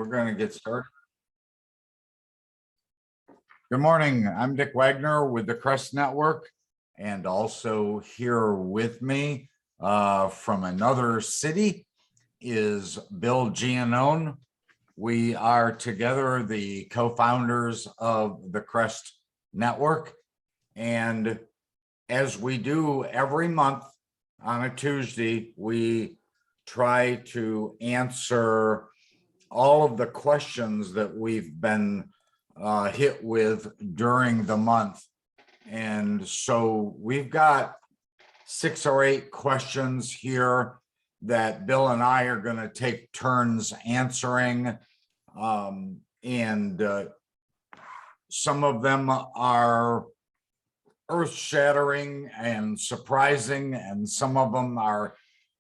We're going to get started. Good morning. I'm Dick Wagner with the CREST Network, and also here with me from another city is Bill Giannone. We are together the co-founders of the CREST Network, and as we do every month on a Tuesday, we try to answer all of the questions that we've been hit with during the month. And so we've got 6 or 8 questions here that Bill and I are going to take turns answering. Some of them are earth-shattering and surprising, and some of them are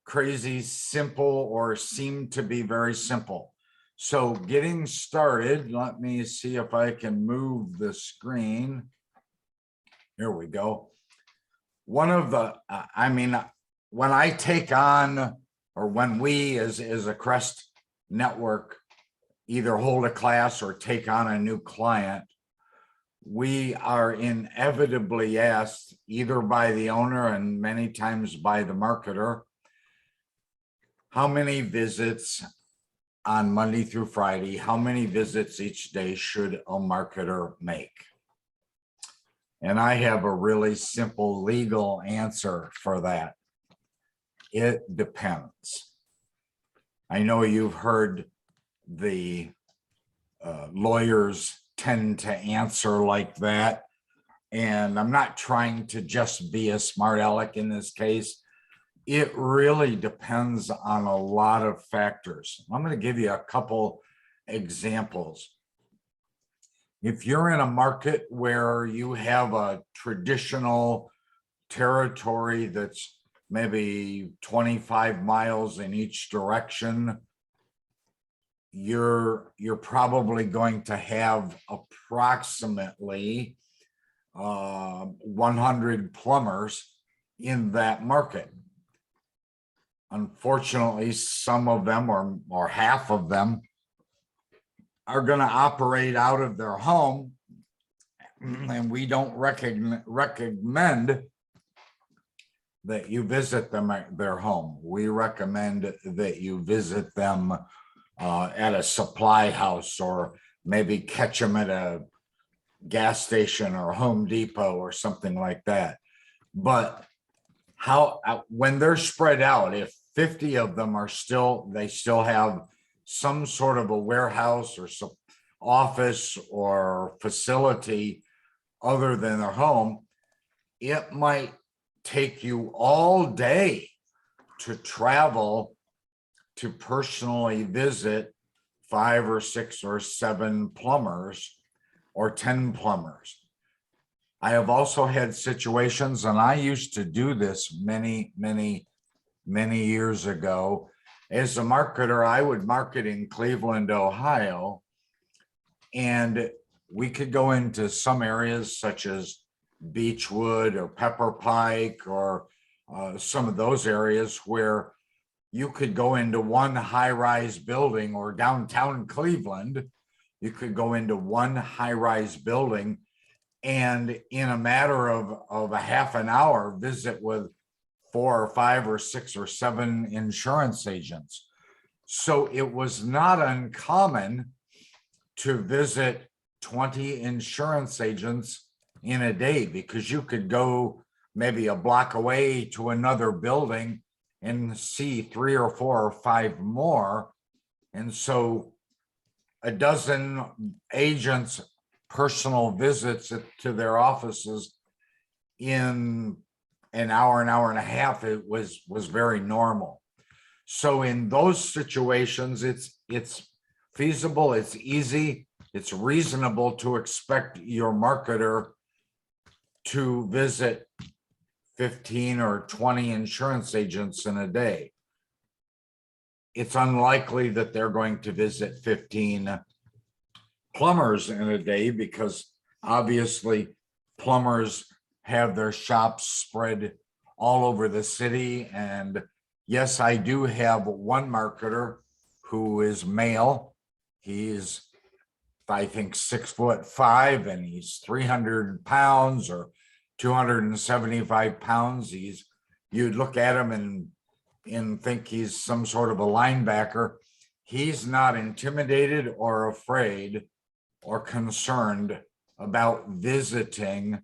crazy simple or seem to be very simple. So getting started, let me see if I can move the screen. Here we go. One of the, when I take on, or when we as a CREST network either hold a class or take on a new client, we are inevitably asked either by the owner and many times by the marketer, how many visits on Monday through Friday, how many visits each day should a marketer make? And I have a really simple legal answer for that. It depends. I know you've heard the lawyers tend to answer like that, and I'm not trying to just be a smart aleck in this case. It really depends on a lot of factors. I'm going to give you a couple examples. If you're in a market where you have a traditional territory that's maybe 25 miles in each direction, you're probably going to have approximately 100 plumbers in that market. Unfortunately, some of them or half of them are going to operate out of their home, and we don't recommend that you visit them at their home. We recommend that you visit them at a supply house, or maybe catch them at a gas station or Home Depot or something like that. But when they're spread out, if 50 of them are they still have some sort of a warehouse or some office or facility other than their home, it might take you all day to travel to personally visit 5 or 6 or 7 plumbers or 10 plumbers. I have also had situations, and I used to do this many years ago. As a marketer, I would market in Cleveland, Ohio, and we could go into some areas such as Beechwood or Pepper Pike or some of those areas where you could go into one high-rise building, or downtown Cleveland, you could go into one high-rise building and in a matter of a half an hour visit with 4 or 5 or 6 or 7 insurance agents. So it was not uncommon to visit 20 insurance agents in a day, because you could go maybe a block away to another building and see 3 or 4 or 5 more. And so a dozen agents' personal visits to their offices in an hour and a half, it was very normal. So in those situations, it's feasible, it's easy, it's reasonable to expect your marketer to visit 15 or 20 insurance agents in a day. It's unlikely that they're going to visit 15 plumbers in a day, because obviously plumbers have their shops spread all over the city. And yes, I do have one marketer who is male, he's, I think, 6'5", and he's 300 pounds or 275 pounds. You'd look at him and think he's some sort of a linebacker. He's not intimidated or afraid or concerned about visiting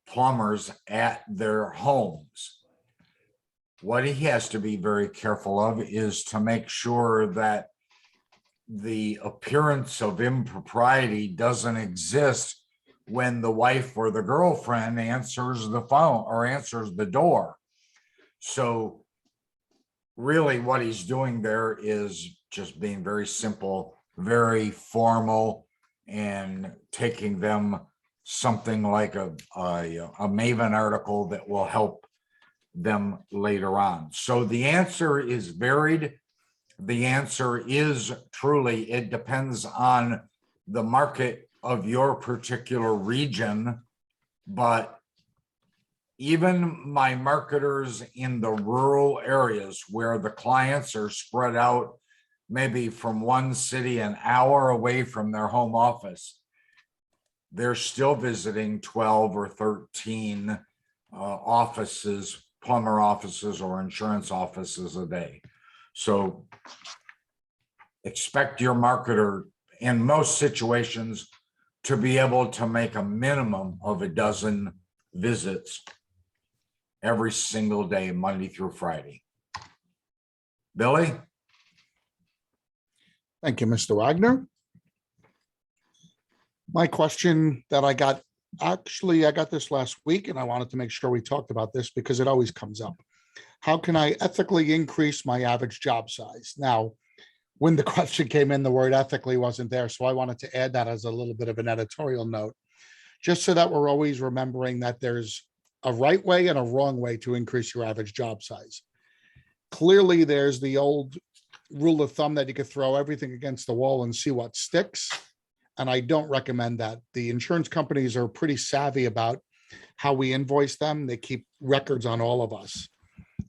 plumbers at their homes. What he has to be very careful of is to make sure that the appearance of impropriety doesn't exist when the wife or the girlfriend answers the phone or answers the door. So really what he's doing there is just being very simple, very formal, and taking them something like a Maven article that will help them later on. So the answer is varied. The answer is truly, it depends on the market of your particular region. But even my marketers in the rural areas where the clients are spread out, maybe from one city an hour away from their home office, they're still visiting 12 or 13 offices, plumber offices or insurance offices a day. So expect your marketer in most situations to be able to make a minimum of a dozen visits every single day, Monday through Friday. Billy? Thank you, Mr. Wagner. My question that I got this last week, and I wanted to make sure we talked about this because it always comes up. How can I ethically increase my average job size? Now, when the question came in, the word ethically wasn't there, so I wanted to add that as a little bit of an editorial note, just so that we're always remembering that there's a right way and a wrong way to increase your average job size. Clearly, there's the old rule of thumb that you could throw everything against the wall and see what sticks. And I don't recommend that. The insurance companies are pretty savvy about how we invoice them. They keep records on all of us.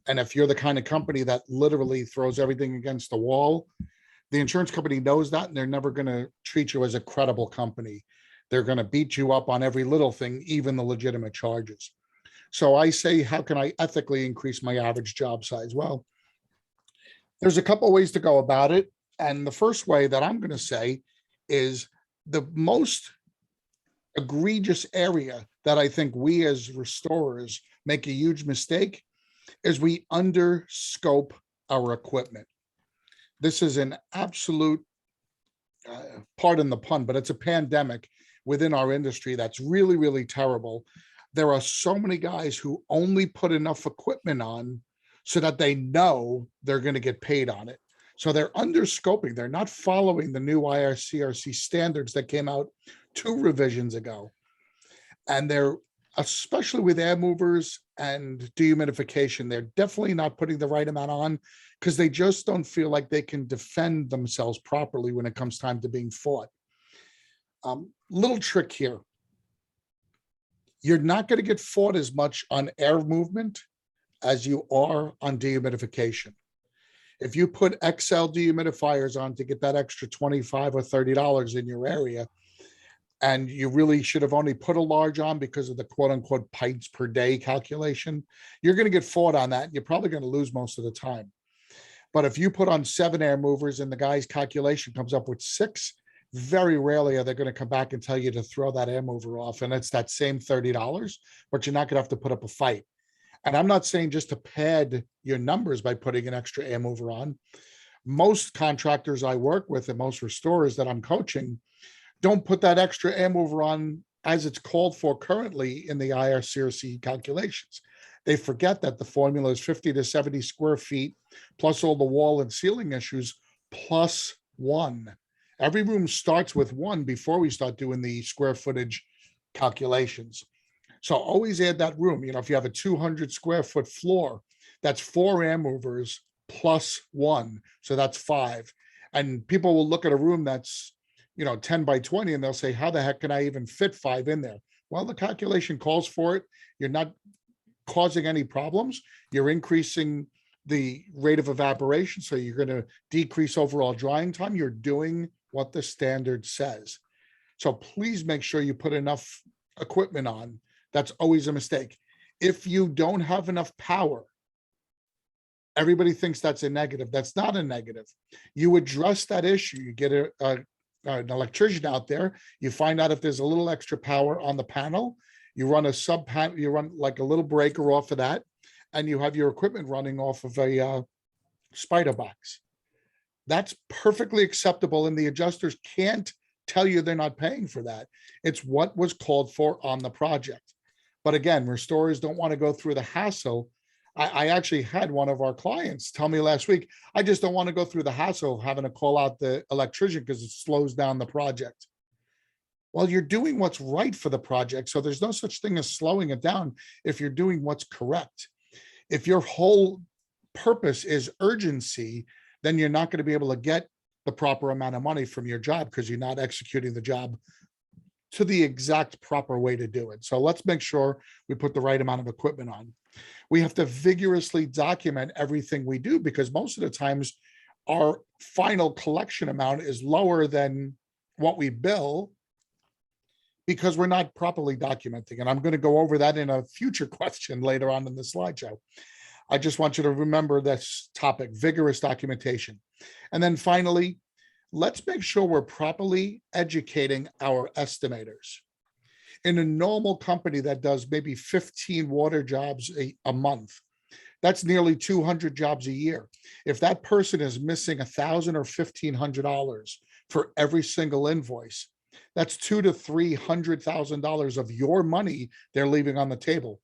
And if you're the kind of company that literally throws everything against the wall, the insurance company knows that, and they're never going to treat you as a credible company. They're going to beat you up on every little thing, even the legitimate charges. So I say, how can I ethically increase my average job size? Well, there's a couple of ways to go about it. And the first way that I'm going to say is the most egregious area that I think we as restorers make a huge mistake is we underscope our equipment. This is an absolute, pardon the pun, but it's a pandemic within our industry that's really, really terrible. There are so many guys who only put enough equipment on so that they know they're going to get paid on it. So they're underscoping. They're not following the new IRCRC standards that came out 2 revisions ago. And they're, especially with air movers and dehumidification, they're definitely not putting the right amount on because they just don't feel like they can defend themselves properly when it comes time to being fought. Little trick here. You're not going to get fought as much on air movement as you are on dehumidification. If you put XL dehumidifiers on to get that extra $25 or $30 in your area, and you really should have only put a large on because of the quote unquote pints per day calculation, you're going to get fought on that. You're probably going to lose most of the time. But if you put on 7 air movers and the guy's calculation comes up with 6, very rarely are they going to come back and tell you to throw that air mover off. And it's that same $30, but you're not going to have to put up a fight. And I'm not saying just to pad your numbers by putting an extra air mover on. Most contractors I work with and most restorers that I'm coaching don't put that extra air mover on as it's called for currently in the IRCRC calculations. They forget that the formula is 50 to 70 square feet, plus all the wall and ceiling issues, plus 1. Every room starts with 1 before we start doing the square footage calculations. So always add that room. You know, if you have a 200 square foot floor, that's 4 air movers plus 1. So that's 5. And people will look at a room that's, 10 by 20, and they'll say, how the heck can I even fit 5 in there? Well, the calculation calls for it. You're not causing any problems. You're increasing the rate of evaporation. So you're going to decrease overall drying time. You're doing what the standard says. So please make sure you put enough equipment on. That's always a mistake. If you don't have enough power, everybody thinks that's a negative. That's not a negative. You address that issue. You get an electrician out there. You find out if there's a little extra power on the panel. You run a sub panel. You run like a little breaker off of that, and you have your equipment running off of a spider box. That's perfectly acceptable, and the adjusters can't tell you they're not paying for that. It's what was called for on the project. But again, restorers don't want to go through the hassle. I actually had one of our clients tell me last week, I just don't want to go through the hassle of having to call out the electrician because it slows down the project. Well, you're doing what's right for the project. So there's no such thing as slowing it down if you're doing what's correct. If your whole purpose is urgency, then you're not going to be able to get the proper amount of money from your job because you're not executing the job to the exact proper way to do it. So let's make sure we put the right amount of equipment on. We have to vigorously document everything we do because most of the times our final collection amount is lower than what we bill because we're not properly documenting. And I'm going to go over that in a future question later on in the slideshow. I just want you to remember this topic, vigorous documentation. And then finally, let's make sure we're properly educating our estimators. In a normal company that does maybe 15 water jobs a month, that's nearly 200 jobs a year. If that person is missing $1,000 or $1,500 for every single invoice, that's $200,000 to $300,000 of your money they're leaving on the table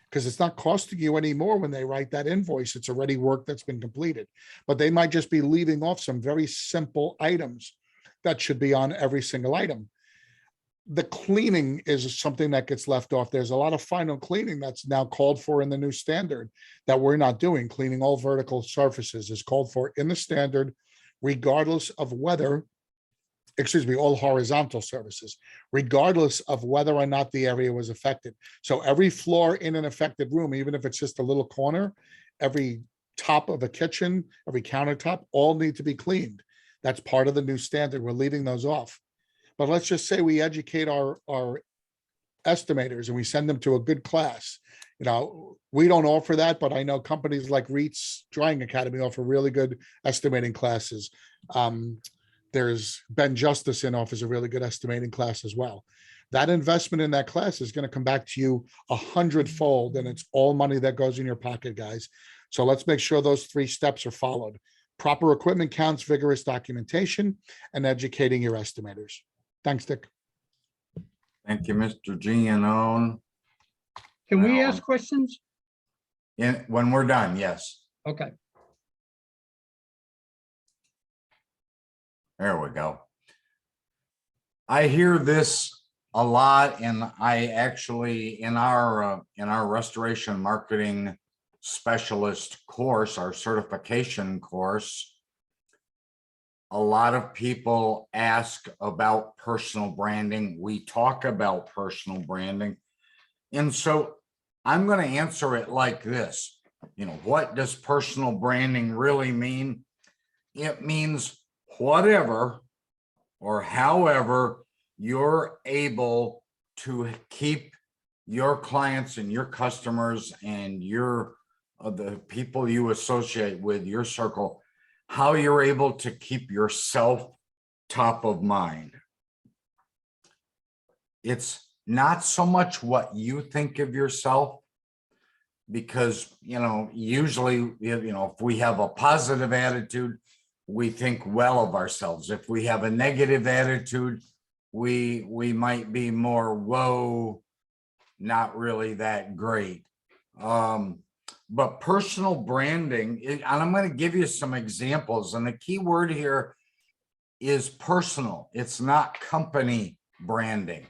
because it's not costing you any more when they write that invoice. It's already work that's been completed, but they might just be leaving off some very simple items that should be on every single item. The cleaning is something that gets left off. There's a lot of final cleaning that's now called for in the new standard that we're not doing. Cleaning all vertical surfaces is called for in the standard, regardless of whether, all horizontal surfaces, regardless of whether or not the area was affected. So every floor in an affected room, even if it's just a little corner, every top of a kitchen, every countertop, all need to be cleaned. That's part of the new standard. We're leaving those off. But let's just say we educate our estimators and we send them to a good class. You know, we don't offer that, but I know companies like REIT's Drying Academy offer really good estimating classes. There's Ben Justice offers a really good estimating class as well. That investment in that class is going to come back to you 100-fold, and it's all money that goes in your pocket, guys. So let's make sure those 3 steps are followed. Proper equipment counts, vigorous documentation, and educating your estimators. Thanks, Dick. Thank you, Mr. Giannone. Can we ask questions? When we're done, yes. Okay. There we go. I hear this a lot, and I actually, in our restoration marketing specialist course, our certification course, a lot of people ask about personal branding. We talk about personal branding. And so I'm going to answer it like this. You know, what does personal branding really mean? It means whatever or however you're able to keep your clients and your customers and the people you associate with, your circle, how you're able to keep yourself top of mind. It's not so much what you think of yourself, because, you know, usually, you know, if we have a positive attitude, we think well of ourselves. If we have a negative attitude, we might be more, whoa, not really that great. But personal branding, and I'm going to give you some examples, and the key word here is personal. It's not company branding.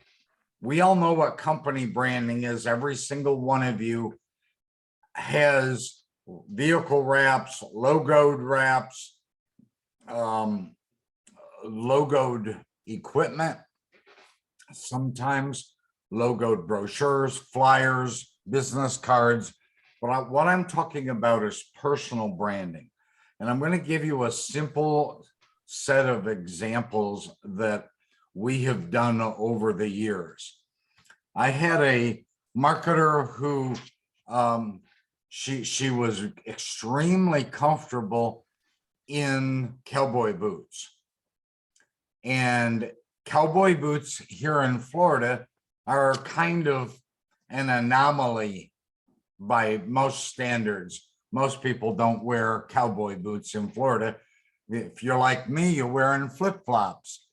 We all know what company branding is. Every single one of you has vehicle wraps, logoed wraps, logoed equipment, sometimes logoed brochures, flyers, business cards. But what I'm talking about is personal branding. And I'm going to give you a simple set of examples that we have done over the years. I had a marketer who she was extremely comfortable in cowboy boots. And cowboy boots here in Florida are kind of an anomaly by most standards. Most people don't wear cowboy boots in Florida. If you're like me, you're wearing flip-flops.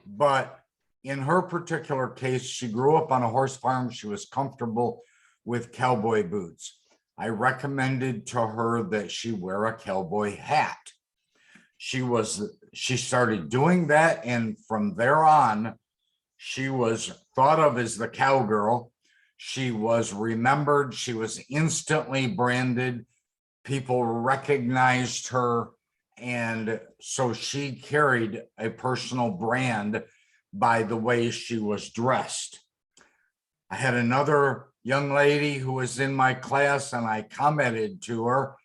But in her particular case, she grew up on a horse farm. She was comfortable with cowboy boots. I recommended to her that she wear a cowboy hat. She started doing that, and from there on, she was thought of as the cowgirl. She was remembered. She was instantly branded. People recognized her, and so she carried a personal brand by the way she was dressed. I had another young lady who was in my class, and I commented to her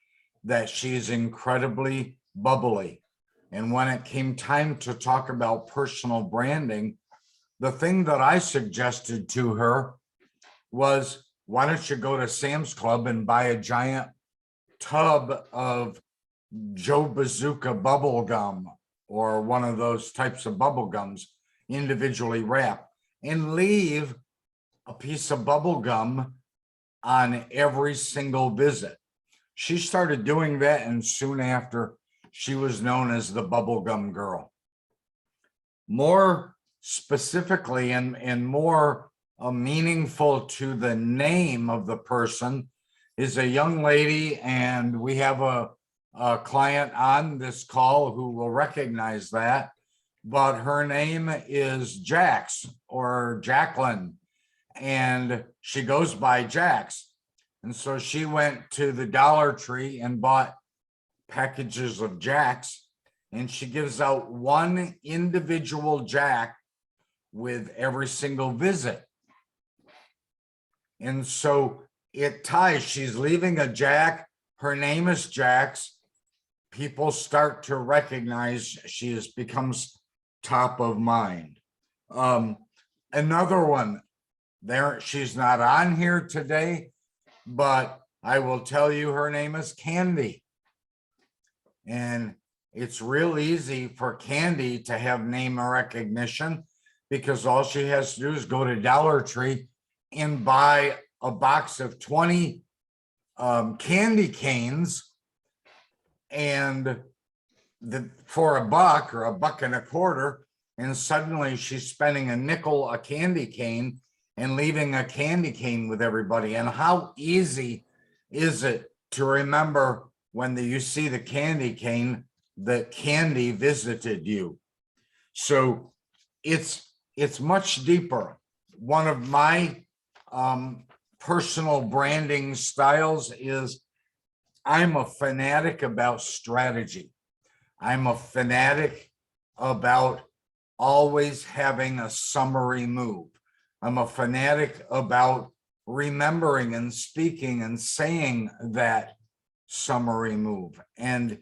that she's incredibly bubbly. And when it came time to talk about personal branding, the thing that I suggested to her was, why don't you go to Sam's Club and buy a giant tub of Joe Bazooka bubble gum, or one of those types of bubble gums individually wrapped, and leave a piece of bubble gum on every single visit. She started doing that, and soon after, she was known as the bubblegum girl. More specifically and more meaningful to the name of the person is a young lady, and we have a client on this call who will recognize that, but her name is Jax or Jacqueline, and she goes by Jax. And so she went to the Dollar Tree and bought packages of Jacks, and she gives out one individual Jack with every single visit. And so it ties, she's leaving a Jack, her name is Jax. People start to recognize she becomes top of mind. Another one there, she's not on here today, but I will tell you her name is Candy. And it's real easy for Candy to have name recognition, because all she has to do is go to Dollar Tree and buy a box of 20 candy canes, and for $1 or $1.25, and suddenly she's spending a nickel a candy cane and leaving a candy cane with everybody. And how easy is it to remember when you see the candy cane that Candy visited you? So it's much deeper. One of my personal branding styles is, I'm a fanatic about strategy. I'm a fanatic about always having a summary move. I'm a fanatic about remembering and speaking and saying that summary move. And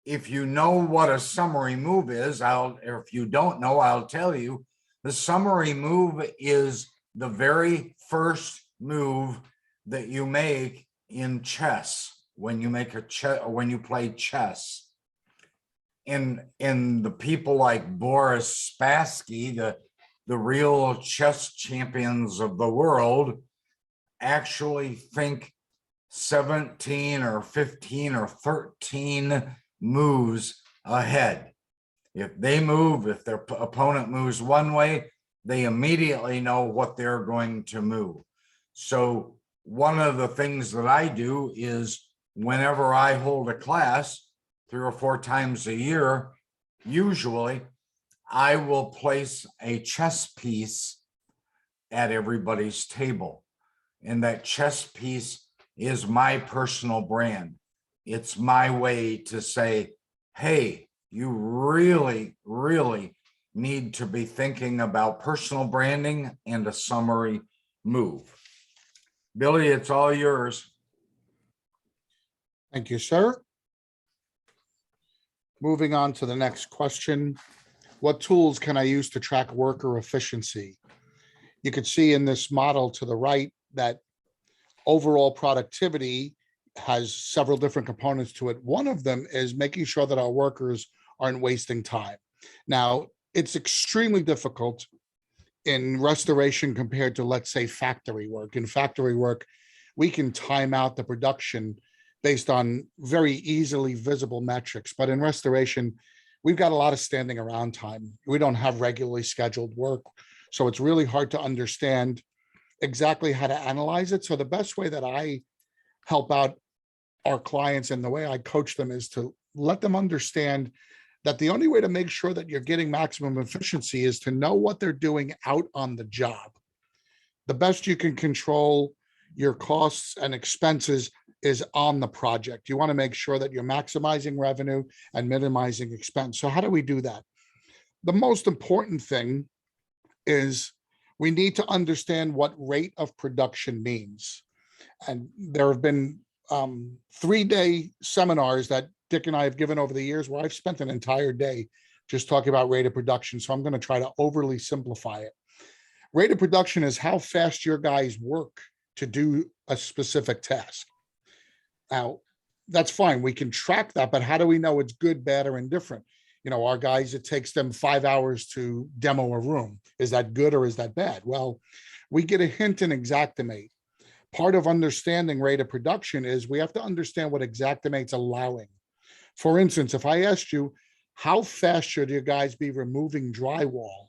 if you know what a summary move is, or if you don't know, I'll tell you. The summary move is the very first move that you make in chess, when you make when you play chess. And the people like Boris Spassky, the real chess champions of the world, actually think 17 or 15 or 13 moves ahead. If they move, if their opponent moves one way, they immediately know what they're going to move. So one of the things that I do is, whenever I hold a class 3 or 4 times a year, usually I will place a chess piece at everybody's table. And that chess piece is my personal brand. It's my way to say, hey, you really, really need to be thinking about personal branding and a summary move. Billy, it's all yours. Thank you, sir. Moving on to the next question. What tools can I use to track worker efficiency? You could see in this model to the right that overall productivity has several different components to it. One of them is making sure that our workers aren't wasting time. Now, it's extremely difficult in restoration compared to, let's say, factory work. In factory work, we can time out the production based on very easily visible metrics. But in restoration, we've got a lot of standing around time. We don't have regularly scheduled work. So it's really hard to understand exactly how to analyze it. So the best way that I help out our clients and the way I coach them is to let them understand that the only way to make sure that you're getting maximum efficiency is to know what they're doing out on the job. The best you can control your costs and expenses is on the project. You want to make sure that you're maximizing revenue and minimizing expense. So how do we do that? The most important thing is we need to understand what rate of production means. And there have been 3-day seminars that Dick and I have given over the years where I've spent an entire day just talking about rate of production. So I'm going to try to overly simplify it. Rate of production is how fast your guys work to do a specific task. Now, that's fine. We can track that, but how do we know it's good, bad, or indifferent? You know, our guys, it takes them 5 hours to demo a room. Is that good or is that bad? Well, we get a hint in Xactimate. Part of understanding rate of production is we have to understand what Xactimate's allowing. For instance, if I asked you, how fast should your guys be removing drywall?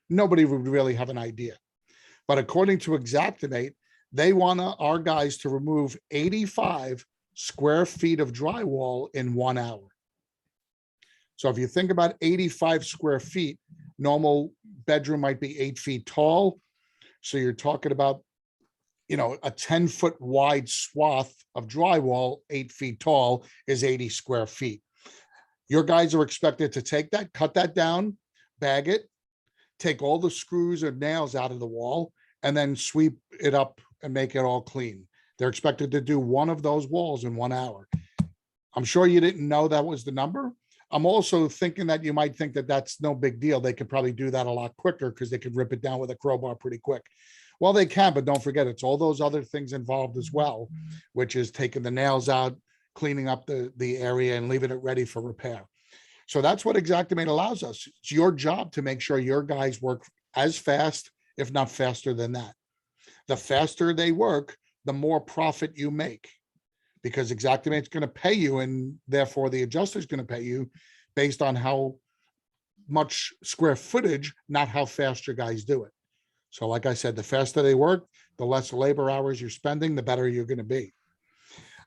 Nobody would really have an idea. But according to Xactimate, they want our guys to remove 85 square feet of drywall in 1 hour. So if you think about 85 square feet, normal bedroom might be 8 feet tall. So you're talking about, you know, a 10-foot wide swath of drywall, 8 feet tall, is 80 square feet. Your guys are expected to take that, cut that down, bag it, take all the screws or nails out of the wall, and then sweep it up and make it all clean. They're expected to do one of those walls in 1 hour. I'm sure you didn't know that was the number. I'm also thinking that you might think that that's no big deal. They could probably do that a lot quicker because they could rip it down with a crowbar pretty quick. Well, they can, but don't forget, it's all those other things involved as well, which is taking the nails out, cleaning up the area and leaving it ready for repair. So that's what Xactimate allows us. It's your job to make sure your guys work as fast, if not faster than that. The faster they work, the more profit you make, because Xactimate's going to pay you, and therefore the adjuster's going to pay you based on how much square footage, not how fast your guys do it. So like I said, the faster they work, the less labor hours you're spending, the better you're going to be.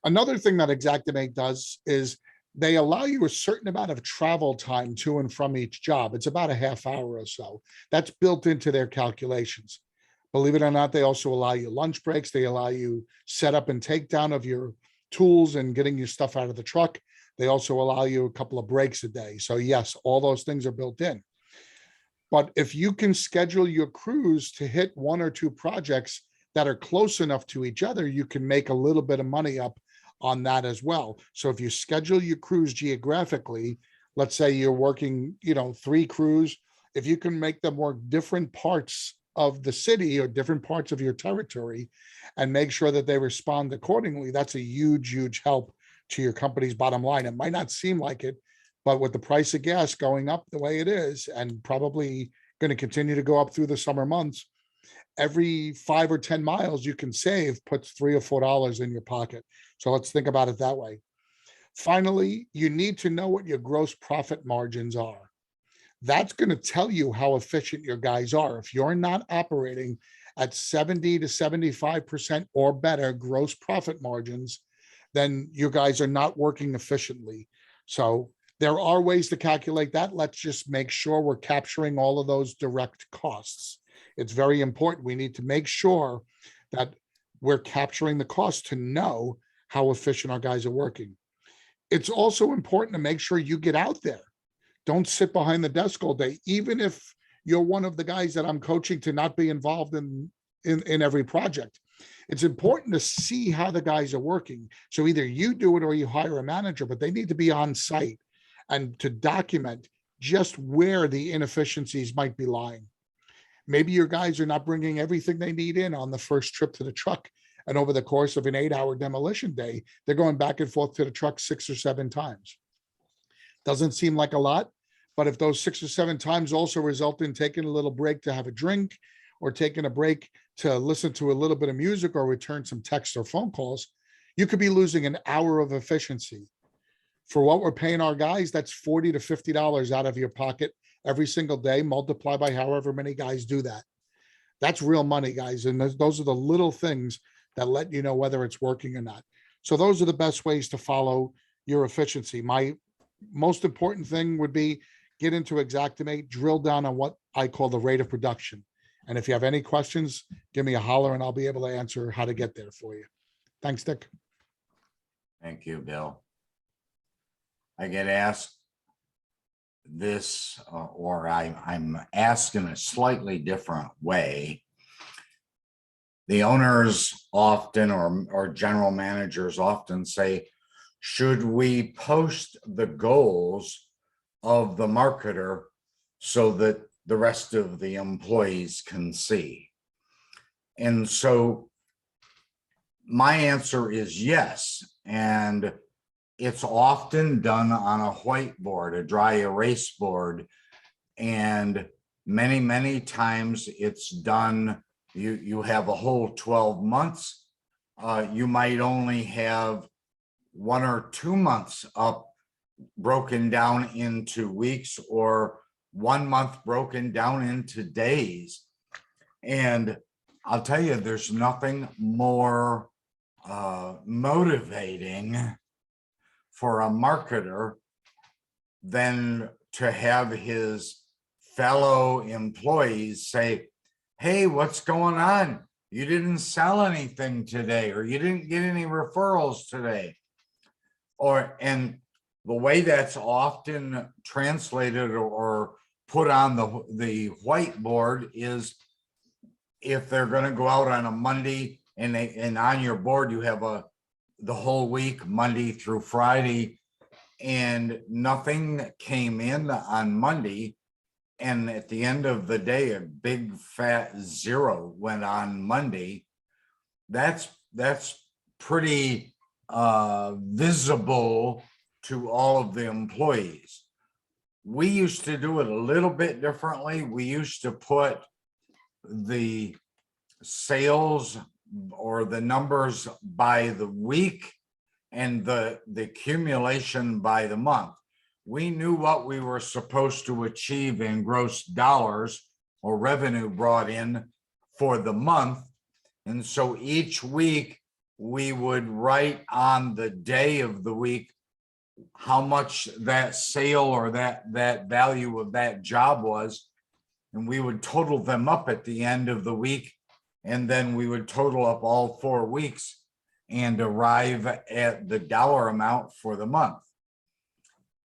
Another thing that Xactimate does is they allow you a certain amount of travel time to and from each job. It's about a half hour or so. That's built into their calculations. Believe it or not, they also allow you lunch breaks. They allow you setup and takedown of your tools and getting your stuff out of the truck. They also allow you a couple of breaks a day. So yes, all those things are built in. But if you can schedule your crews to hit 1 or 2 projects that are close enough to each other, you can make a little bit of money up on that as well. So if you schedule your crews geographically, let's say you're working, 3 crews, if you can make them work different parts of the city or different parts of your territory and make sure that they respond accordingly, that's a huge, huge help to your company's bottom line. It might not seem like it, but with the price of gas going up the way it is, and probably going to continue to go up through the summer months, every 5 or 10 miles you can save puts $3 or $4 in your pocket. So let's think about it that way. Finally, you need to know what your gross profit margins are. That's going to tell you how efficient your guys are. If you're not operating at 70 to 75% or better gross profit margins, then your guys are not working efficiently. So there are ways to calculate that. Let's just make sure we're capturing all of those direct costs. It's very important. We need to make sure that we're capturing the cost to know how efficient our guys are working. It's also important to make sure you get out there. Don't sit behind the desk all day, even if you're one of the guys that I'm coaching to not be involved in every project. It's important to see how the guys are working. So either you do it or you hire a manager, but they need to be on site and to document just where the inefficiencies might be lying. Maybe your guys are not bringing everything they need in on the first trip to the truck. And over the course of an 8-hour demolition day, they're going back and forth to the truck 6 or 7 times. Doesn't seem like a lot, but if those 6 or 7 times also result in taking a little break to have a drink or taking a break to listen to a little bit of music or return some text or phone calls, you could be losing an hour of efficiency. For what we're paying our guys, that's $40 to $50 out of your pocket every single day, multiply by however many guys do that. That's real money, guys. And those are the little things that let you know whether it's working or not. So those are the best ways to follow your efficiency. My most important thing would be get into Xactimate, drill down on what I call the rate of production. And if you have any questions, give me a holler and I'll be able to answer how to get there for you. Thanks, Dick. Thank you, Bill. I get asked this, or I'm asked in a slightly different way. The owners often, or general managers often say, should we post the goals of the marketer so that the rest of the employees can see? And so my answer is yes. And it's often done on a whiteboard, a dry erase board. And many, many times it's done, you have a whole 12 months. You might only have 1 or 2 months up broken down into weeks, or 1 month broken down into days. And I'll tell you, there's nothing more motivating for a marketer than to have his fellow employees say, hey, what's going on? You didn't sell anything today, or you didn't get any referrals today. And the way that's often translated or put on the whiteboard is, if they're going to go out on a Monday and on your board you have the whole week, Monday through Friday, and nothing came in on Monday, and at the end of the day a big fat 0 went on Monday, that's pretty visible to all of the employees. We used to do it a little bit differently. We used to put the sales or the numbers by the week and the accumulation by the month. We knew what we were supposed to achieve in gross dollars or revenue brought in for the month. And so each week we would write on the day of the week how much that sale or that value of that job was. And we would total them up at the end of the week. And then we would total up all 4 weeks and arrive at the dollar amount for the month.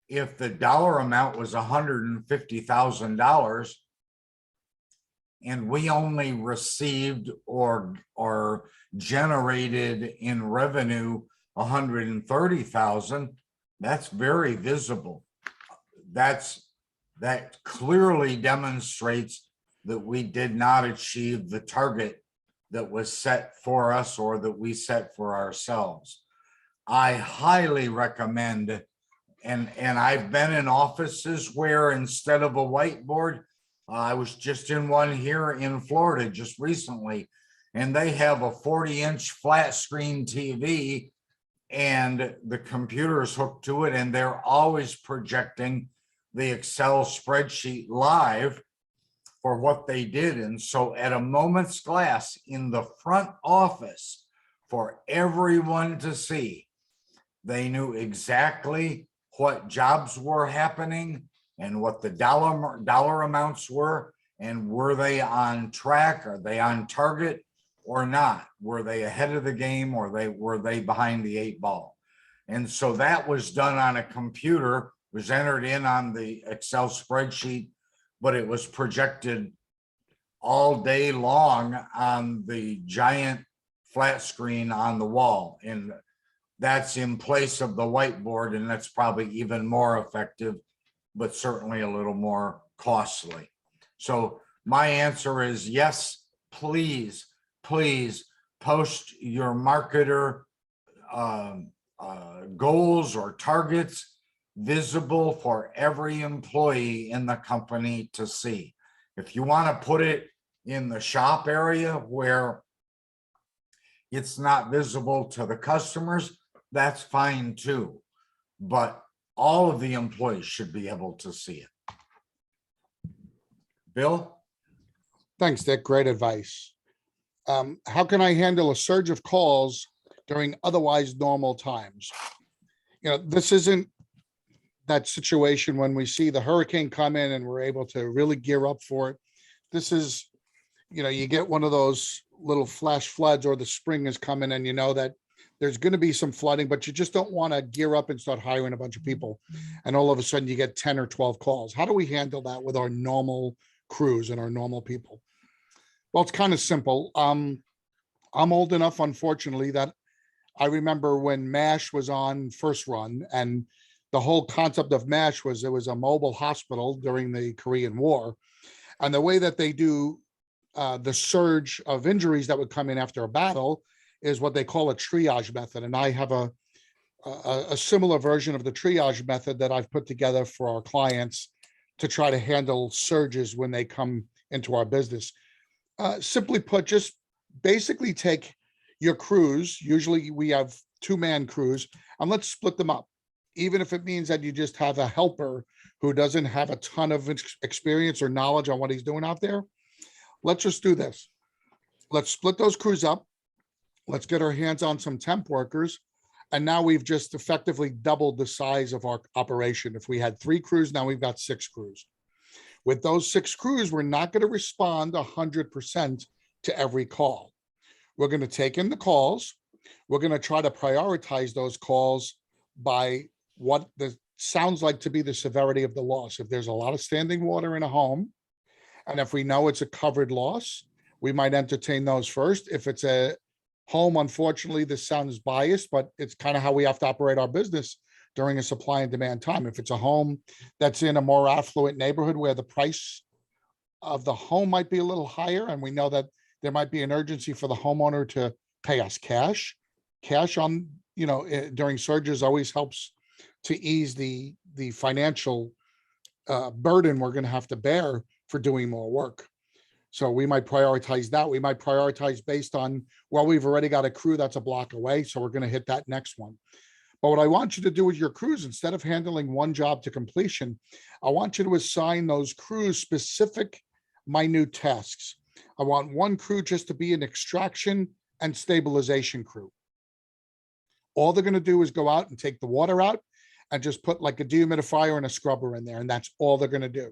If the dollar amount was $150,000 and we only received or generated in revenue 130,000, that's very visible. That clearly demonstrates that we did not achieve the target that was set for us or that we set for ourselves. I highly recommend, and I've been in offices where instead of a whiteboard, I was just in one here in Florida just recently, and they have a 40-inch flat screen TV and the computer is hooked to it, and they're always projecting the Excel spreadsheet live for what they did. And so at a moment's glance in the front office for everyone to see, they knew exactly what jobs were happening and what the dollar amounts were, and were they on track? Are they on target or not? Were they ahead of the game, or were they behind the 8 ball? And so that was done on a computer, was entered in on the Excel spreadsheet, but it was projected all day long on the giant flat screen on the wall. And that's in place of the whiteboard, and that's probably even more effective, but certainly a little more costly. So my answer is yes, please, please post your marketer goals or targets visible for every employee in the company to see. If you want to put it in the shop area where it's not visible to the customers, that's fine too. But all of the employees should be able to see it. Bill? Thanks, Dick. Great advice. How can I handle a surge of calls during otherwise normal times? This isn't that situation when we see the hurricane come in and we're able to really gear up for it. This is, you get one of those little flash floods, or the spring is coming and you know that there's going to be some flooding, but you just don't want to gear up and start hiring a bunch of people. And all of a sudden you get 10 or 12 calls. How do we handle that with our normal crews and our normal people? Well, it's kind of simple. I'm old enough, unfortunately, that I remember when MASH was on first run, and the whole concept of MASH was it was a mobile hospital during the Korean War. And the way that they do the surge of injuries that would come in after a battle is what they call a triage method. And I have a similar version of the triage method that I've put together for our clients to try to handle surges when they come into our business. Simply put, just basically take your crews. Usually we have 2-man crews, and let's split them up. Even if it means that you just have a helper who doesn't have a ton of experience or knowledge on what he's doing out there. Let's just do this. Let's split those crews up. Let's get our hands on some temp workers. And now we've just effectively doubled the size of our operation. If we had 3 crews, now we've got 6 crews. With those 6 crews, we're not going to respond 100% to every call. We're going to take in the calls. We're going to try to prioritize those calls by what sounds like to be the severity of the loss. If there's a lot of standing water in a home, and if we know it's a covered loss, we might entertain those first. If it's a home, unfortunately, this sounds biased, but it's kind of how we have to operate our business during a supply and demand time. If it's a home that's in a more affluent neighborhood where the price of the home might be a little higher, and we know that there might be an urgency for the homeowner to pay us cash on, during surges always helps to ease the financial burden we're going to have to bear for doing more work. So we might prioritize that. We might prioritize based on, well, we've already got a crew that's a block away, so we're going to hit that next one. But what I want you to do with your crews, instead of handling one job to completion, I want you to assign those crews specific minute tasks. I want one crew just to be an extraction and stabilization crew. All they're going to do is go out and take the water out and just put like a dehumidifier and a scrubber in there, and that's all they're going to do.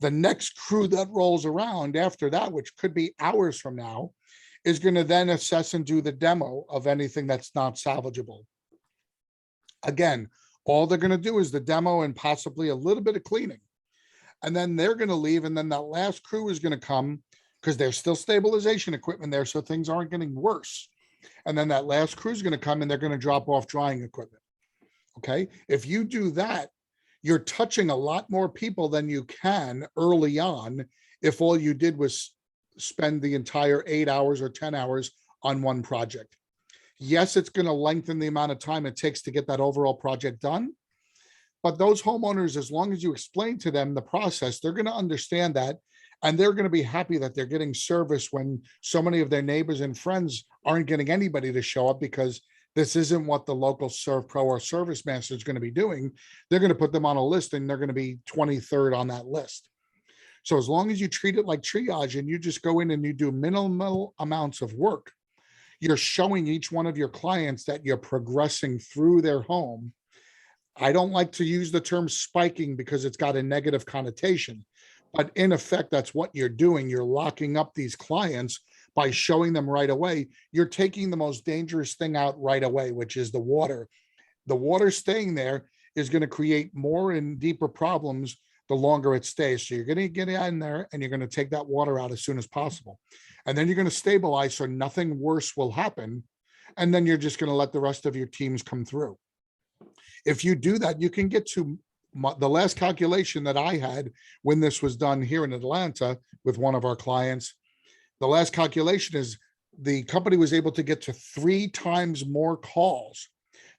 The next crew that rolls around after that, which could be hours from now, is going to then assess and do the demo of anything that's not salvageable. Again, all they're going to do is the demo and possibly a little bit of cleaning. And then they're going to leave, and then that last crew is going to come because there's still stabilization equipment there, so things aren't getting worse. And then that last crew is going to come and they're going to drop off drying equipment. Okay. If you do that, you're touching a lot more people than you can early on if all you did was spend the entire 8 hours or 10 hours on one project. Yes, it's going to lengthen the amount of time it takes to get that overall project done. But those homeowners, as long as you explain to them the process, they're going to understand that. And they're going to be happy that they're getting service when so many of their neighbors and friends aren't getting anybody to show up, because this isn't what the local Serve Pro or Service Master is going to be doing. They're going to put them on a list and they're going to be 23rd on that list. So as long as you treat it like triage and you just go in and you do minimal amounts of work, you're showing each one of your clients that you're progressing through their home. I don't like to use the term spiking because it's got a negative connotation, but in effect, that's what you're doing. You're locking up these clients by showing them right away. You're taking the most dangerous thing out right away, which is the water. The water staying there is going to create more and deeper problems the longer it stays. So you're going to get in there and you're going to take that water out as soon as possible. And then you're going to stabilize so nothing worse will happen. And then you're just going to let the rest of your teams come through. If you do that, you can get to the last calculation that I had when this was done here in Atlanta with one of our clients. The last calculation is the company was able to get to 3 times more calls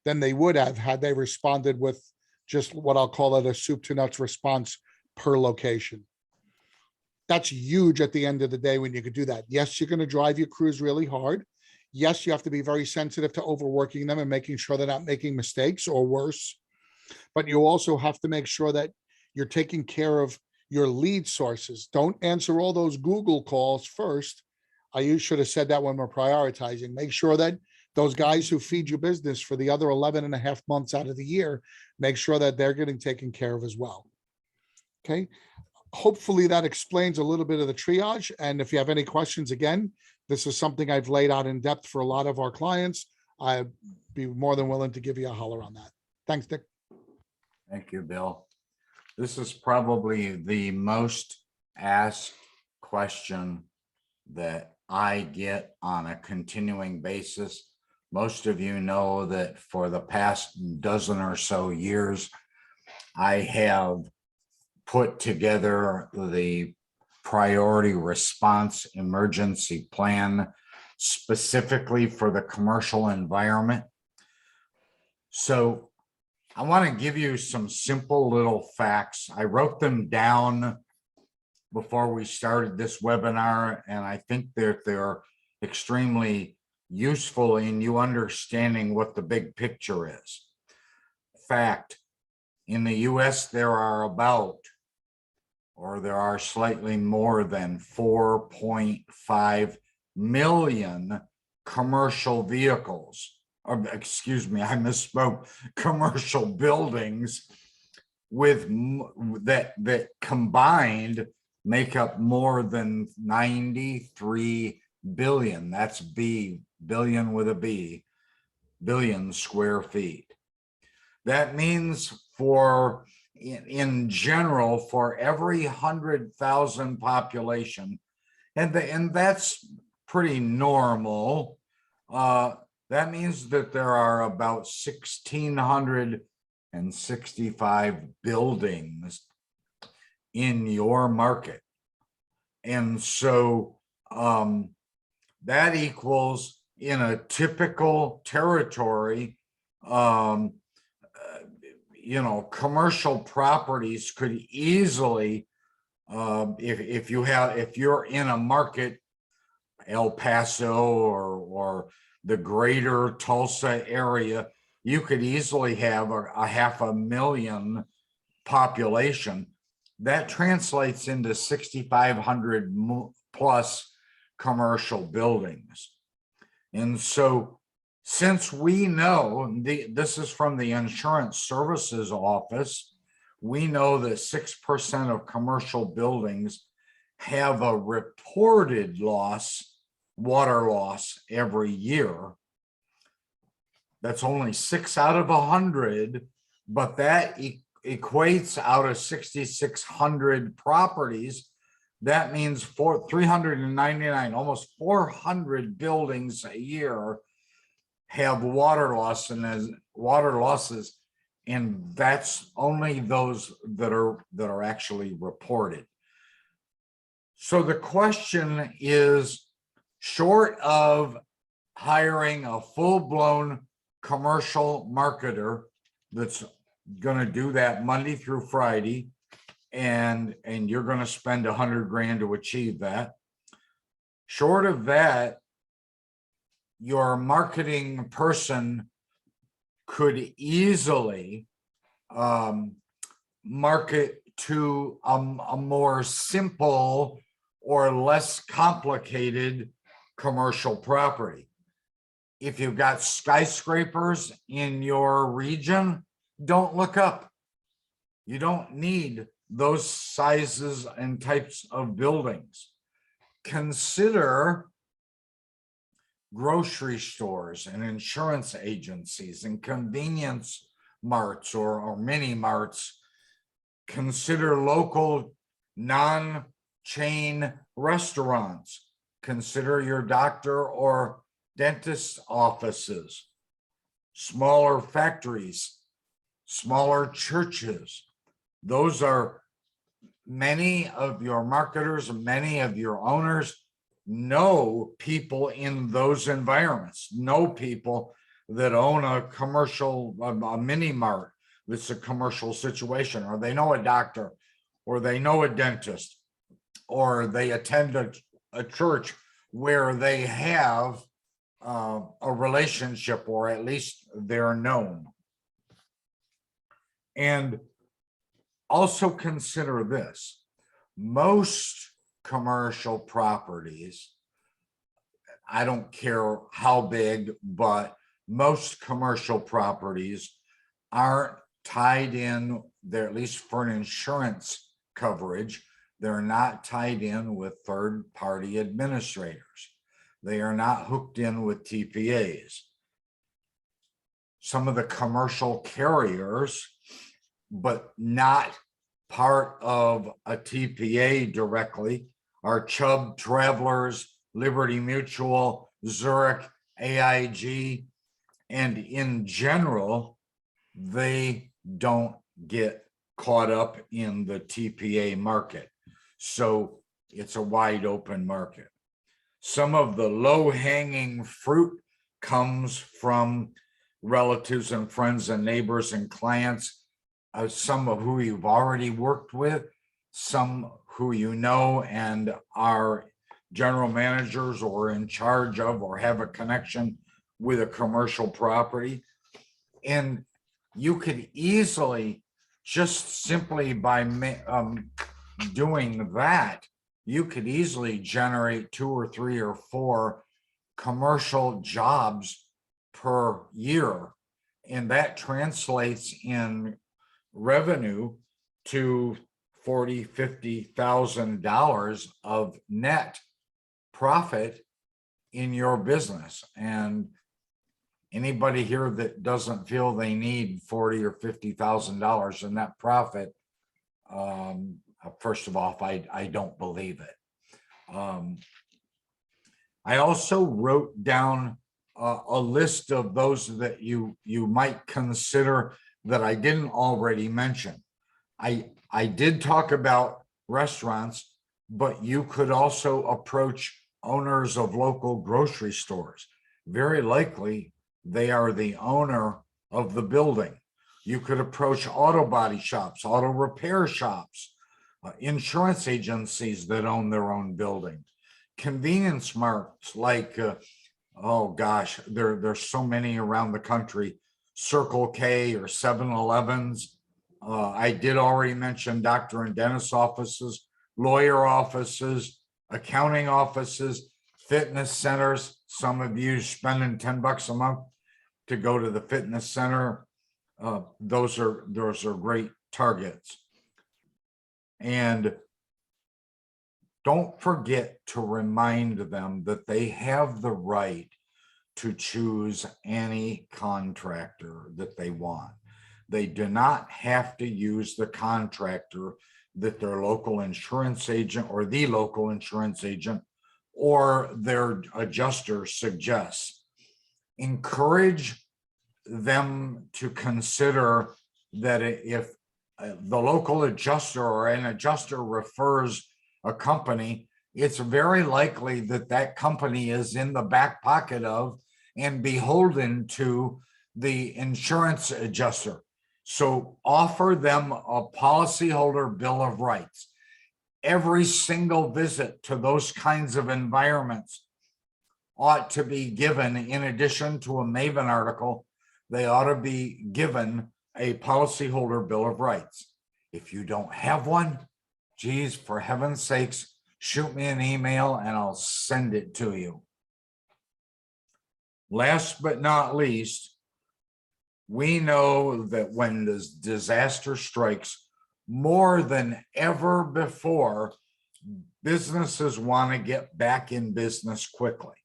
than they would have had they responded with just what I'll call it a soup to nuts response per location. That's huge at the end of the day when you could do that. Yes, you're going to drive your crews really hard. Yes, you have to be very sensitive to overworking them and making sure they're not making mistakes or worse. But you also have to make sure that you're taking care of your lead sources. Don't answer all those Google calls first. I should have said that when we're prioritizing. Make sure that those guys who feed you business for the other 11 and a half months out of the year, make sure that they're getting taken care of as well. Okay. Hopefully that explains a little bit of the triage. And if you have any questions, again, this is something I've laid out in depth for a lot of our clients. I'd be more than willing to give you a holler on that. Thanks, Dick. Thank you, Bill. This is probably the most asked question that I get on a continuing basis. Most of you know that for the past dozen or so years, I have put together the priority response emergency plan specifically for the commercial environment. So I want to give you some simple little facts. I wrote them down before we started this webinar, and I think that they're extremely useful in you understanding what the big picture is. Fact, in the US, there are slightly more than 4.5 million commercial vehicles. Excuse me, I misspoke, commercial buildings with that combined make up more than 93 billion. That's billion with a B, billion square feet. That means in general, for every 100,000 population, and that's pretty normal. That means that there are about 1,665 buildings in your market. And so that equals, in a typical territory, commercial properties could easily, if you're in a market, El Paso or the greater Tulsa area, you could easily have a 500,000 population. That translates into 6,500 plus commercial buildings. And so, since we know, this is from the Insurance Services Office, we know that 6% of commercial buildings have a reported water loss every year. That's only 6 out of 100, but that equates out of 6,600 properties. That means 399, almost 400 buildings a year have water losses, and that's only those that are actually reported. So the question is, short of hiring a full-blown commercial marketer that's going to do that Monday through Friday, and you're going to spend $100,000 to achieve that. Short of that, your marketing person could easily market to a more simple or less complicated commercial property. If you've got skyscrapers in your region, don't look up. You don't need those sizes and types of buildings. Consider grocery stores and insurance agencies and convenience marts or mini marts. Consider local non-chain restaurants. Consider your doctor or dentist offices, smaller factories, smaller churches. Those are many of your marketers, many of your owners know people in those environments, know people that own a commercial, a mini mart that's a commercial situation, or they know a doctor, or they know a dentist, or they attend a church where they have a relationship, or at least they're known. And also consider this, most commercial properties, I don't care how big, but most commercial properties aren't tied in, they're at least for an insurance coverage, they're not tied in with third-party administrators. They are not hooked in with TPAs. Some of the commercial carriers, but not part of a TPA directly, are Chubb, Travelers, Liberty Mutual, Zurich, AIG, and in general, they don't get caught up in the TPA market. So it's a wide open market. Some of the low-hanging fruit comes from relatives and friends and neighbors and clients, some of who you've already worked with, some who you know and are general managers or in charge of or have a connection with a commercial property. And you could easily, just simply by doing that, you could easily generate 2 or 3 or 4 commercial jobs per year. And that translates in revenue to $40,000, $50,000 of net profit in your business. And anybody here that doesn't feel they need $40,000 or $50,000 in net profit, first of all, I don't believe it. I also wrote down a list of those that you might consider that I didn't already mention. I did talk about restaurants, but you could also approach owners of local grocery stores. Very likely, they are the owner of the building. You could approach auto body shops, auto repair shops, insurance agencies that own their own building, convenience marts like, oh gosh, there's so many around the country, Circle K or 7-Elevens. I did already mention doctor and dentist offices, lawyer offices, accounting offices, fitness centers. Some of you spending $10 a month to go to the fitness center. Those are great targets. And don't forget to remind them that they have the right to choose any contractor that they want. They do not have to use the contractor that their local insurance agent or the local insurance agent or their adjuster suggests. Encourage them to consider that if the local adjuster or an adjuster refers a company, it's very likely that that company is in the back pocket of and beholden to the insurance adjuster. So offer them a policyholder bill of rights. Every single visit to those kinds of environments ought to be given, in addition to a Maven article, they ought to be given a policyholder bill of rights. If you don't have one, geez, for heaven's sakes, shoot me an email and I'll send it to you. Last but not least, we know that when this disaster strikes, more than ever before, businesses want to get back in business quickly.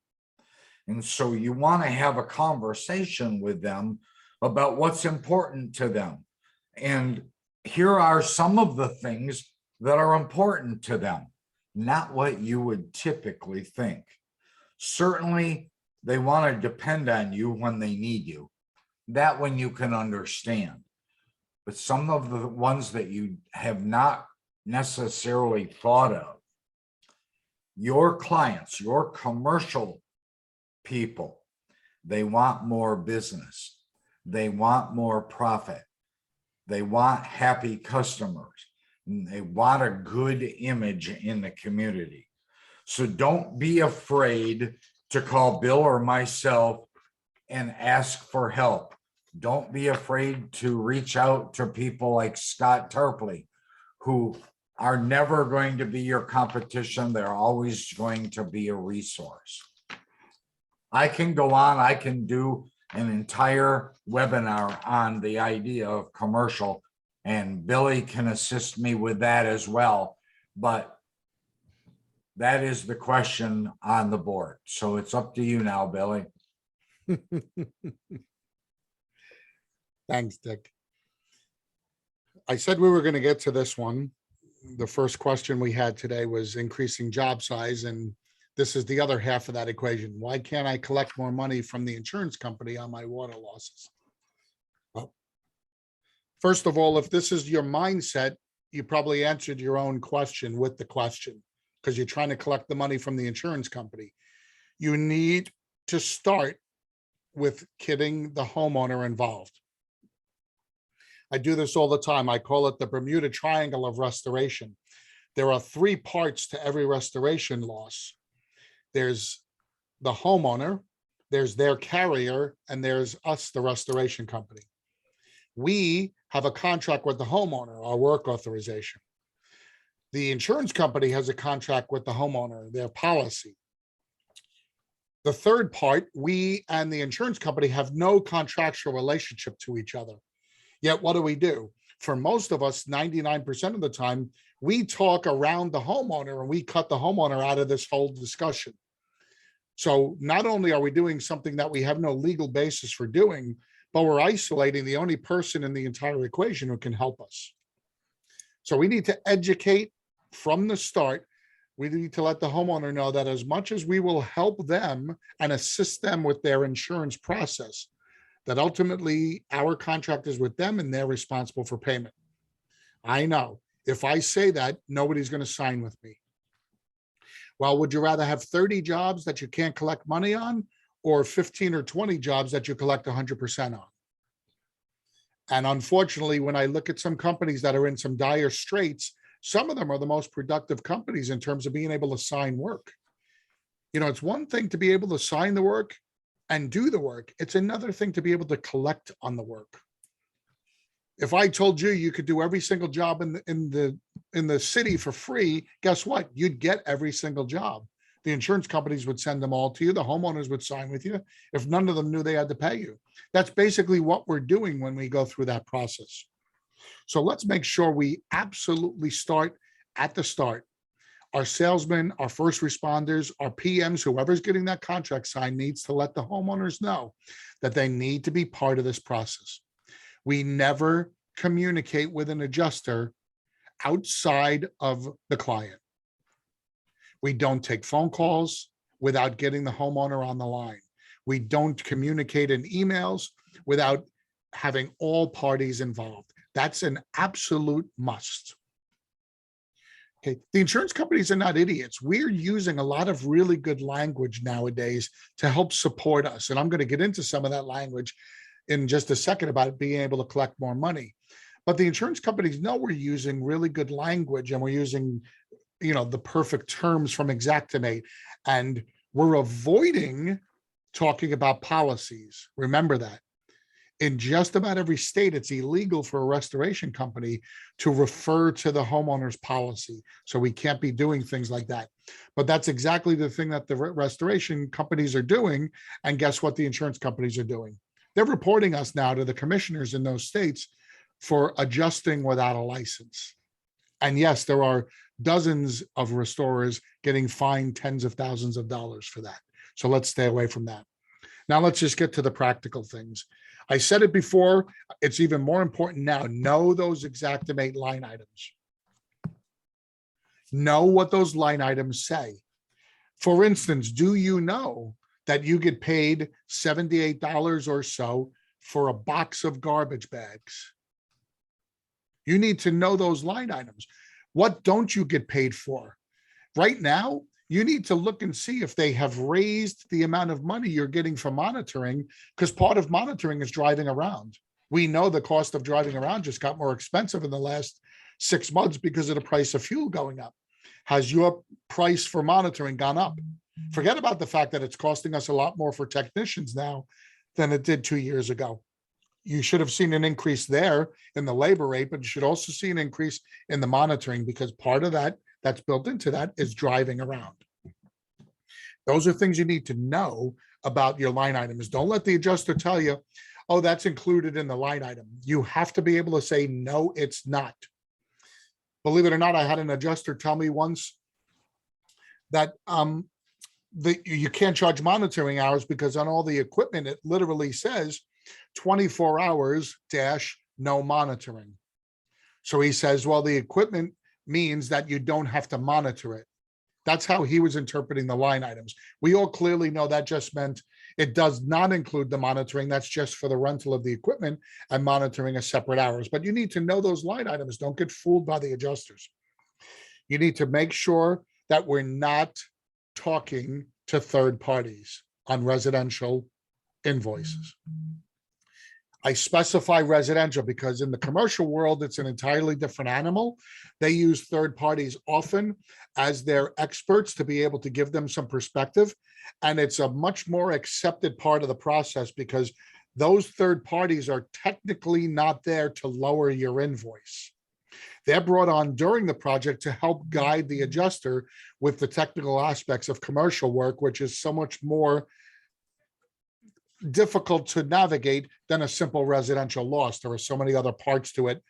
And so you want to have a conversation with them about what's important to them. And here are some of the things that are important to them, not what you would typically think. Certainly, They want to depend on you when they need you. That one you can understand. But some of the ones that you have not necessarily thought of, your clients, your commercial people, they want more business. They want more profit. They want happy customers. And they want a good image in the community. So don't be afraid to call Bill or myself and ask for help. Don't be afraid to reach out to people like Scott Tarpley, who are never going to be your competition. They're always going to be a resource. I can go on, I can do an entire webinar on the idea of commercial, and Billy can assist me with that as well. But that is the question on the board. So it's up to you now, Billy. Thanks, Dick. I said we were going to get to this one. The first question we had today was increasing job size, and this is the other half of that equation. Why can't I collect more money from the insurance company on my water losses? Well, first of all, if this is your mindset, you probably answered your own question with the question, because you're trying to collect the money from the insurance company. You need to start with getting the homeowner involved. I do this all the time. I call it the Bermuda Triangle of restoration. There are three parts to every restoration loss. There's the homeowner, there's their carrier, and there's us, the restoration company. We have a contract with the homeowner, our work authorization. The insurance company has a contract with the homeowner, their policy. The third part, we and the insurance company have no contractual relationship to each other. Yet what do? For most of us, 99% of the time, we talk around the homeowner and we cut the homeowner out of this whole discussion. So not only are we doing something that we have no legal basis for doing, but we're isolating the only person in the entire equation who can help us. So we need to educate from the start. We need to let the homeowner know that as much as we will help them and assist them with their insurance process, that ultimately our contract is with them and they're responsible for payment. I know if I say that, nobody's going to sign with me. Well, would you rather have 30 jobs that you can't collect money on, or 15 or 20 jobs that you collect 100% on? And unfortunately, when I look at some companies that are in some dire straits, some of them are the most productive companies in terms of being able to sign work. You know, it's one thing to be able to sign the work and do the work. It's another thing to be able to collect on the work. If I told you you could do every single job in the city for free, guess what? You'd get every single job. The insurance companies would send them all to you. The homeowners would sign with you if none of them knew they had to pay you. That's basically what we're doing when we go through that process. So let's make sure we absolutely start at the start. Our salesmen, our first responders, our PMs, whoever's getting that contract signed needs to let the homeowners know that they need to be part of this process. We never communicate with an adjuster outside of the client. We don't take phone calls without getting the homeowner on the line. We don't communicate in emails without having all parties involved. That's an absolute must. Okay, the insurance companies are not idiots. We're using a lot of really good language nowadays to help support us. And I'm going to get into some of that language in just a second about being able to collect more money. But the insurance companies know we're using really good language and we're using, you know, the perfect terms from Xactimate. And we're avoiding talking about policies. Remember that. In just about every state, it's illegal for a restoration company to refer to the homeowner's policy. So we can't be doing things like that. But that's exactly the thing that the restoration companies are doing. And guess what the insurance companies are doing? They're reporting us now to the commissioners in those states for adjusting without a license. And yes, there are dozens of restorers getting fined tens of thousands of dollars for that. So let's stay away from that. Now let's just get to the practical things. I said it before, it's even more important now. Know those Xactimate line items. Know what those line items say. For instance, do you know that you get paid $78 or so for a box of garbage bags. You need to know those line items. What don't you get paid for? Right now, you need to look and see if they have raised the amount of money you're getting for monitoring, because part of monitoring is driving around. We know the cost of driving around just got more expensive in the last 6 months because of the price of fuel going up. Has your price for monitoring gone up? Forget about the fact that it's costing us a lot more for technicians now than it did 2 years ago. You should have seen an increase there in the labor rate, but you should also see an increase in the monitoring, because part of that that's built into that is driving around. Those are things you need to know about your line items. Don't let the adjuster tell you, oh, that's included in the line item. You have to be able to say, no, it's not. Believe it or not, I had an adjuster tell me once that you can't charge monitoring hours because on all the equipment, it literally says 24 hours dash no monitoring. So he says, well, the equipment means that you don't have to monitor it. That's how he was interpreting the line items. We all clearly know that just meant it does not include the monitoring. That's just for the rental of the equipment and monitoring a separate hours. But you need to know those line items. Don't get fooled by the adjusters. You need to make sure that we're not talking to third parties on residential invoices. I specify residential because in the commercial world, it's an entirely different animal. They use third parties often as their experts to be able to give them some perspective. And it's a much more accepted part of the process because those third parties are technically not there to lower your invoice. They're brought on during the project to help guide the adjuster with the technical aspects of commercial work, which is so much more difficult to navigate than a simple residential loss. There are so many other parts to it.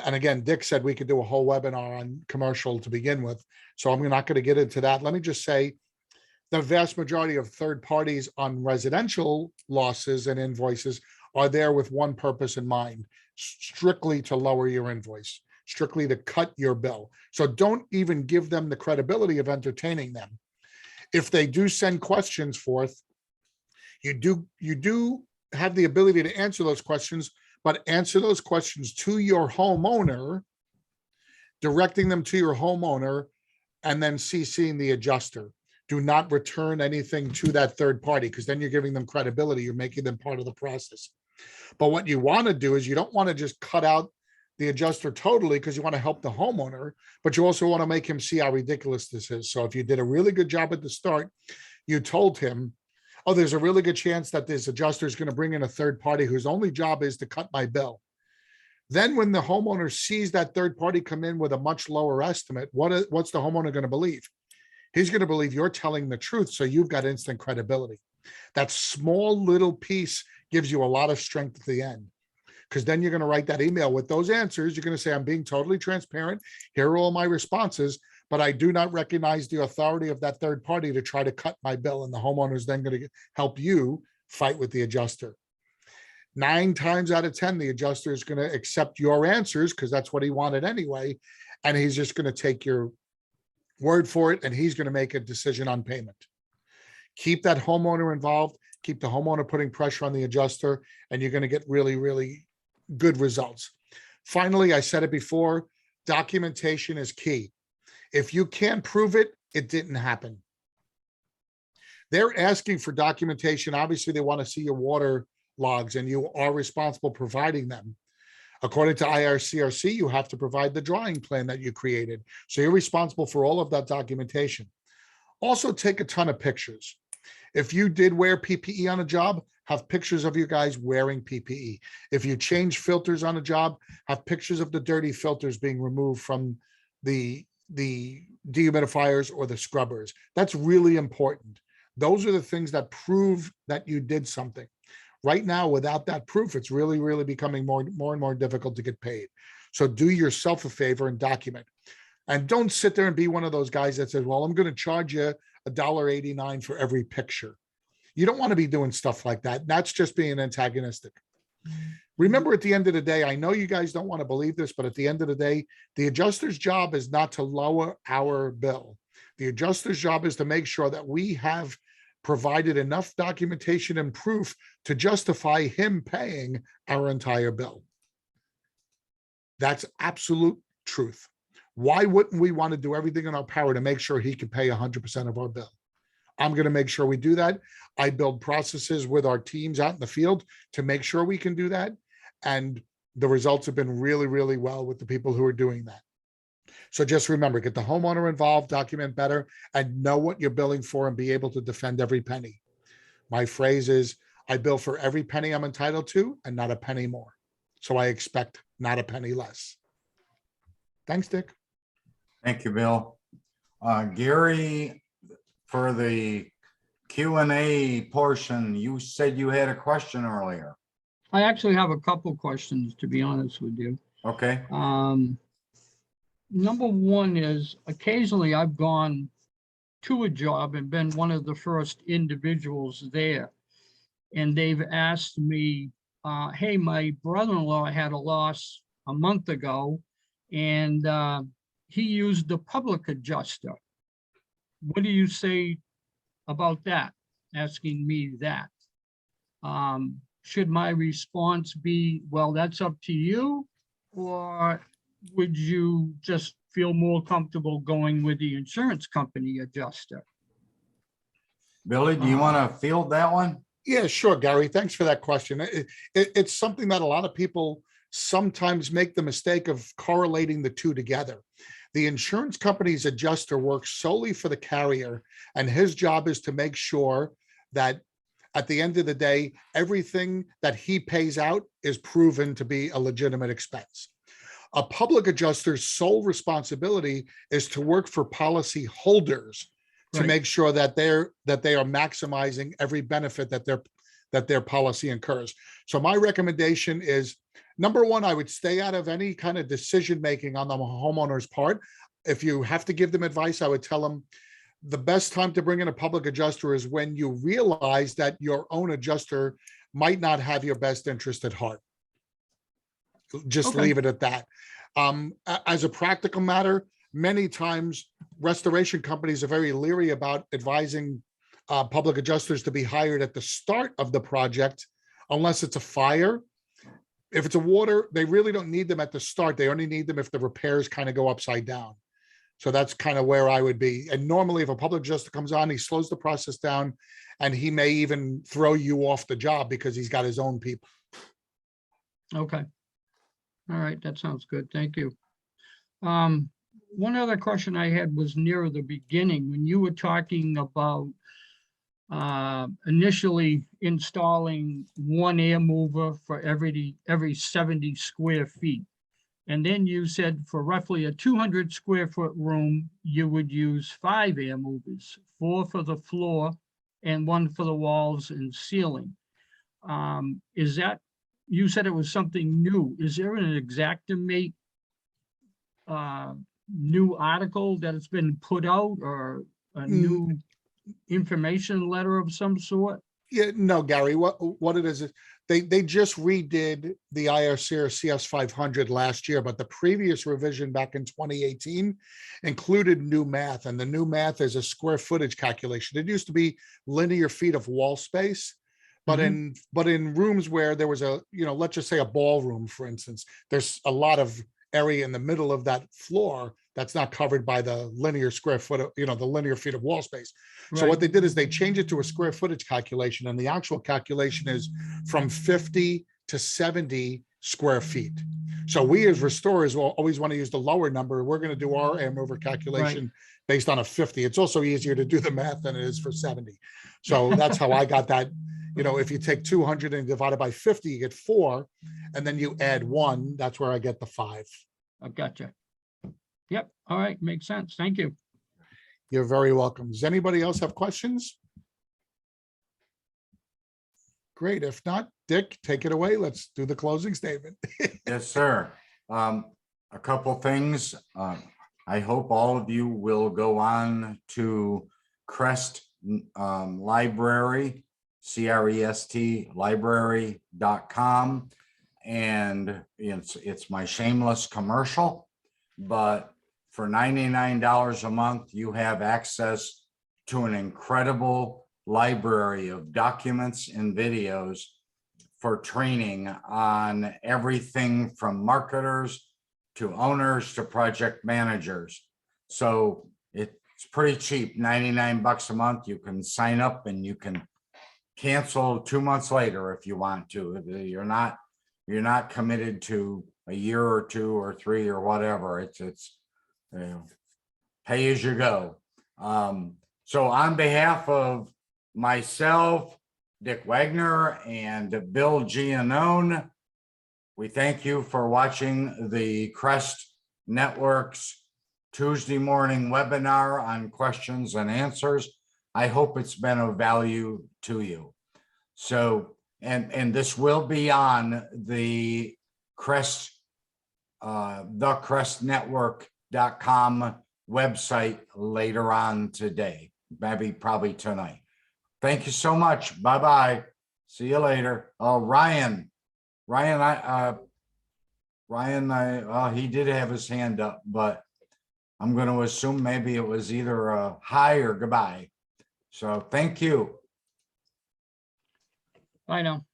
And again, Dick said we could do a whole webinar on commercial to begin with. So I'm not going to get into that. Let me just say the vast majority of third parties on residential losses and invoices are there with one purpose in mind, strictly to lower your invoice, strictly to cut your bill. So don't even give them the credibility of entertaining them. If they do send questions forth, you do have the ability to answer those questions, but answer those questions to your homeowner, directing them to your homeowner, and then CCing the adjuster. Do not return anything to that third party, because then you're giving them credibility. You're making them part of the process. But what you want to do is you don't want to just cut out the adjuster totally because you want to help the homeowner, but you also want to make him see how ridiculous this is. So if you did a really good job at the start, you told him, oh, there's a really good chance that this adjuster is going to bring in a third party whose only job is to cut my bill. Then when the homeowner sees that third party come in with a much lower estimate, what's the homeowner going to believe? He's going to believe you're telling the truth. So you've got instant credibility. That small little piece gives you a lot of strength at the end, because then you're going to write that email with those answers. You're going to say, I'm being totally transparent. Here are all my responses, but I do not recognize the authority of that third party to try to cut my bill. And the homeowner is then going to help you fight with the adjuster. 9 times out of 10, the adjuster is going to accept your answers because that's what he wanted anyway. And he's just going to take your word for it, and he's going to make a decision on payment. Keep that homeowner involved, keep the homeowner putting pressure on the adjuster, and you're going to get really, really good results. Finally, I said it before, documentation is key. If you can't prove it, it didn't happen. They're asking for documentation. Obviously, they want to see your water logs, and you are responsible providing them. According to IRCRC, you have to provide the drawing plan that you created. So you're responsible for all of that documentation. Also, take a ton of pictures. If you did wear PPE on a job, have pictures of you guys wearing PPE. If you change filters on a job, have pictures of the dirty filters being removed from the dehumidifiers or the scrubbers. That's really important. Those are the things that prove that you did something. Right now, without that proof, it's really, really becoming more and more difficult to get paid. So do yourself a favor and document. And don't sit there and be one of those guys that says, well, I'm going to charge you $1.89 for every picture. You don't want to be doing stuff like that. That's just being antagonistic. Remember, at the end of the day, I know you guys don't want to believe this, but at the end of the day, the adjuster's job is not to lower our bill. The adjuster's job is to make sure that we have provided enough documentation and proof to justify him paying our entire bill. That's absolute truth. Why wouldn't we want to do everything in our power to make sure he can pay 100% of our bill? I'm going to make sure we do that. I build processes with our teams out in the field to make sure we can do that. And the results have been really, really well with the people who are doing that. So just remember, get the homeowner involved, document better, and know what you're billing for and be able to defend every penny. My phrase is, I bill for every penny I'm entitled to and not a penny more. So I expect not a penny less. Thanks, Dick. Thank you, Bill. Gary, for the Q&A portion, you said you had a question earlier. I actually have a couple questions, to be honest with you. Okay. Number one is, occasionally I've gone to a job and been one of the first individuals there. And they've asked me, hey, my brother-in-law had a loss a month ago, and he used the public adjuster. What do you say about that? Asking me that. Should my response be, well, that's up to you? Or would you just feel more comfortable going with the insurance company adjuster? Billy, do you want to field that one? Yeah, sure, Gary. Thanks for that question. It's something that a lot of people sometimes make the mistake of correlating the two together. The insurance company's adjuster works solely for the carrier, and his job is to make sure that at the end of the day, everything that he pays out is proven to be a legitimate expense. A public adjuster's sole responsibility is to work for policy holders to Right. make sure that they are maximizing every benefit that their policy incurs. So my recommendation is, number one, I would stay out of any kind of decision making on the homeowner's part. If you have to give them advice, I would tell them the best time to bring in a public adjuster is when you realize that your own adjuster might not have your best interest at heart. Just Okay. leave it at that. As a practical matter, many times restoration companies are very leery about advising public adjusters to be hired at the start of the project, unless it's a fire. If it's a water, they really don't need them at the start. They only need them if the repairs kind of go upside down. So that's kind of where I would be. And normally if a public adjuster comes on, he slows the process down, and he may even throw you off the job because he's got his own people. Okay. All right, that sounds good. Thank you. One other question I had was near the beginning when you were talking about initially installing one air mover for every 70 square feet. And then you said for roughly a 200 square foot room, you would use 5 air movers, 4 for the floor and 1 for the walls and ceiling. Is that, you said it was something new. Is there an Xactimate new article that has been put out, or a new information letter of some sort? Yeah, no, Gary, what it is they just redid the IRC CS 500 last year, but the previous revision back in 2018 included new math, and the new math is a square footage calculation. It used to be linear feet of wall space, but in rooms where there was a, let's just say a ballroom, for instance, there's a lot of area in the middle of that floor that's not covered by the linear square foot, the linear feet of wall space. So what they did is they changed it to a square footage calculation, and the actual calculation is from 50 to 70 square feet. So we as restorers will always want to use the lower number. We're going to do our air mover calculation based on a 50. It's also easier to do the math than it is for 70. So that's how I got that. If you take 200 and divide it by 50, you get 4, and then you add 1. That's where I get the 5. I gotcha. Yep. All right. Makes sense. Thank you. You're very welcome. Does anybody else have questions? Great. If not, Dick, take it away. Let's do the closing statement. Yes, sir. A couple things. I hope all of you will go on to CREST library, CREST library.com. And it's my shameless commercial, but for $99 a month, you have access to an incredible library of documents and videos for training on everything from marketers to owners to project managers. So it's pretty cheap, 99 bucks a month. You can sign up and you can cancel 2 months later if you want to. You're not committed to a year or 2 or 3 or whatever. It's you know, pay as you go. So on behalf of myself, Dick Wagner, and Bill Giannone, we thank you for watching the CREST Network's Tuesday morning webinar on questions and answers. I hope it's been of value to you. So, and this will be on the CREST, thecrestnetwork.com website later on today, maybe probably tonight. Thank you so much. Bye-bye. See you later. Oh, Ryan, he did have his hand up, but I'm going to assume maybe it was either a hi or goodbye. So thank you. I know.